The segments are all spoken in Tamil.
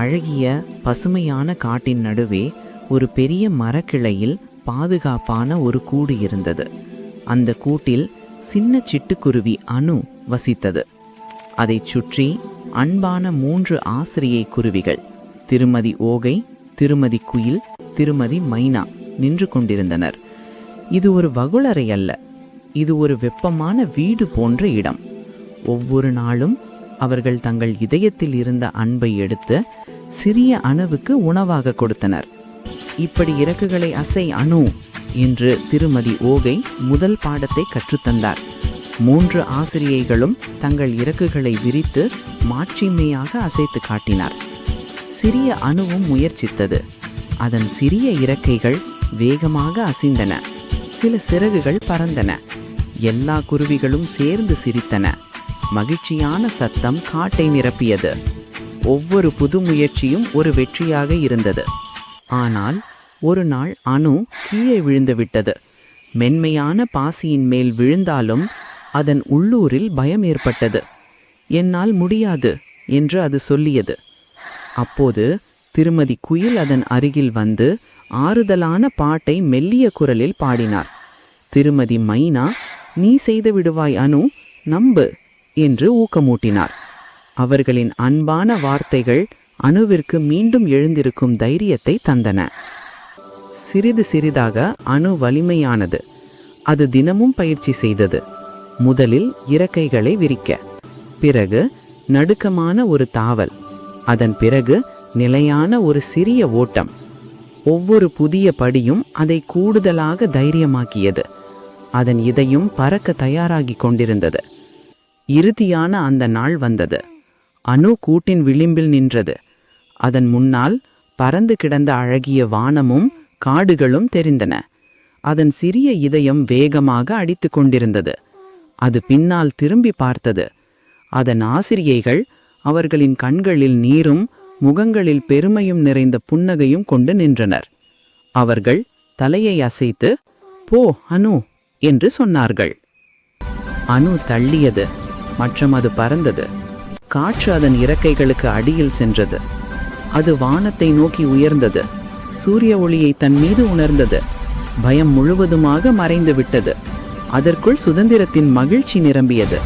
அழகிய பசுமையான காட்டின் நடுவே ஒரு பெரிய மரக்கிளையில் பாதுகாப்பான ஒரு கூடு இருந்தது. அந்த கூட்டில் சின்ன சிட்டுக்குருவி அனு வசித்தது. அதைச் சுற்றி அன்பான 3 ஆசிரியை குருவிகள் திருமதி ஓகை, திருமதி குயில், திருமதி மைனா நின்று கொண்டிருந்தனர். இது ஒரு வகுளறை அல்ல, இது ஒரு வெப்பமான வீடு போன்ற இடம். ஒவ்வொரு நாளும் அவர்கள் தங்கள் இதயத்தில் இருந்த அன்பை எடுத்து சிறிய அணுவுக்கு உணவாக கொடுத்தனர். இப்படி இறக்குகளை அசை அணு என்று திருமதி ஓகை முதல் பாடத்தை கற்றுத்தந்தார். 3 ஆசிரியைகளும் தங்கள் இறக்குகளை விரித்து மாட்சிமையாக அசைத்து காட்டினார். சிறிய அணுவும் முயற்சித்தது. அதன் சிறிய இறக்கைகள் வேகமாக அசைந்தன. சில சிறகுகள் பறந்தன. எல்லா குருவிகளும் சேர்ந்து சிரித்தன. மகிழ்ச்சியான சத்தம் காட்டை நிரப்பியது. ஒவ்வொரு புது முயற்சியும் ஒரு வெற்றியாக இருந்தது. ஆனால் ஒரு நாள் அணு கீழே விழுந்து விட்டது. மென்மையான பாசியின் மேல் விழுந்தாலும் அதன் உள்ளூரில் பயம் ஏற்பட்டது. என்னால் முடியாது என்று அது சொல்லியது. அப்போது திருமதி குயில் அதன் அருகில் வந்து ஆறுதலான பாட்டை மெல்லிய குரலில் பாடினார். திருமதி மைனா, நீ செய்து விடுவாய் அனு, நம்பு என்று ஊக்கமூட்டினார். அவர்களின் அன்பான வார்த்தைகள் அணுவிற்கு மீண்டும் எழுந்திருக்கும் தைரியத்தை தந்தன. சிறிது சிறிதாக அணு வலிமையானது. அது தினமும் பயிற்சி செய்தது. முதலில் இறக்கைகளை விரிக்க, பிறகு நடுக்கமான ஒரு தாவல், அதன் பிறகு நிலையான ஒரு சிறிய ஓட்டம். ஒவ்வொரு புதிய படியும் அதை கூடுதலாக தைரியமாக்கியது. அதன் இதயம் பறக்க தயாராகி கொண்டிருந்தது. இறுதியான அந்த நாள் வந்தது. அணு கூட்டின் விளிம்பில் நின்றது. அதன் முன்னால் பறந்து கிடந்த அழகிய வானமும் காடுகளும் தெரிந்தன. அதன் சிறிய இதயம் வேகமாக அடித்து கொண்டிருந்தது. அது பின்னால் திரும்பி பார்த்தது. அதன் ஆசிரியைகள் அவர்களின் கண்களில் நீரும் முகங்களில் பெருமையும் நிறைந்த புன்னகையும் கொண்டு நின்றனர். அவர்கள் தலையை அசைத்து, போ அனு என்று சொன்னார்கள். அணு தள்ளியது மற்றும் அது பறந்தது. காற்று அதன் இறக்கைகளுக்கு அடியில் சென்றது. அது வானத்தை நோக்கி உயர்ந்தது. சூரிய ஒளியை தன் மீது உணர்ந்தது. பயம் முழுவதுமாக மறைந்து விட்டது. அதற்குள் சுதந்திரத்தின் மகிழ்ச்சி நிரம்பியது.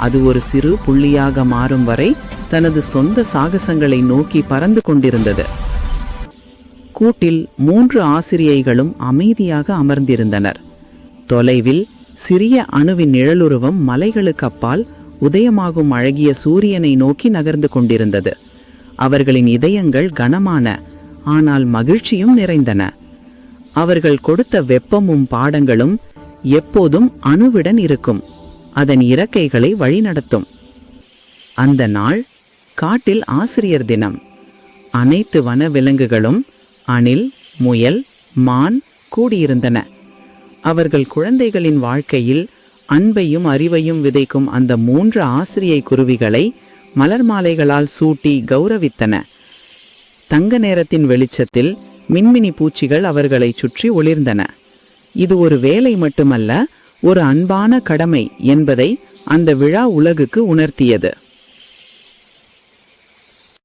அது ஒரு சிறு புள்ளியாக மாறும் வரை தனது சொந்த சாகசங்களை நோக்கி பறந்து கொண்டிருந்தது. கூட்டில் 3 ஆசிரியைகளும் அமைதியாக அமர்ந்திருந்தனர். தொலைவில் சிறிய அணுவின் நிழலுருவம் மலைகளுக்கு அப்பால் உதயமாகும் அழகிய சூரியனை நோக்கி நகர்ந்து கொண்டிருந்தது. அவர்களின் இதயங்கள் கனமான ஆனால் மகிழ்ச்சியும் நிறைந்தன. அவர்கள் கொடுத்த வெப்பமும் பாடங்களும் எப்போதும் அணுவுடன் இருக்கும். அதன் இறக்கைகளை வழிநடத்தும். அந்த நாள் காட்டில் ஆசிரியர் தினம். அனைத்து வனவிலங்குகளும் அணில், முயல், மான் கூடியிருந்தன. அவர்கள் குழந்தைகளின் வாழ்க்கையில் அன்பையும் அறிவையும் விதைக்கும் அந்த 3 ஆசிரியை குருவிகளை மலர் மாலைகளால் சூட்டி கௌரவித்தன. தங்க நேரத்தின் வெளிச்சத்தில் மின்மினி பூச்சிகள் அவர்களை சுற்றி ஒளிர்ந்தன. இது ஒரு வேலை மட்டுமல்ல, ஒரு அன்பான கடமை என்பதை அந்த விழா உலகுக்கு உணர்த்தியது.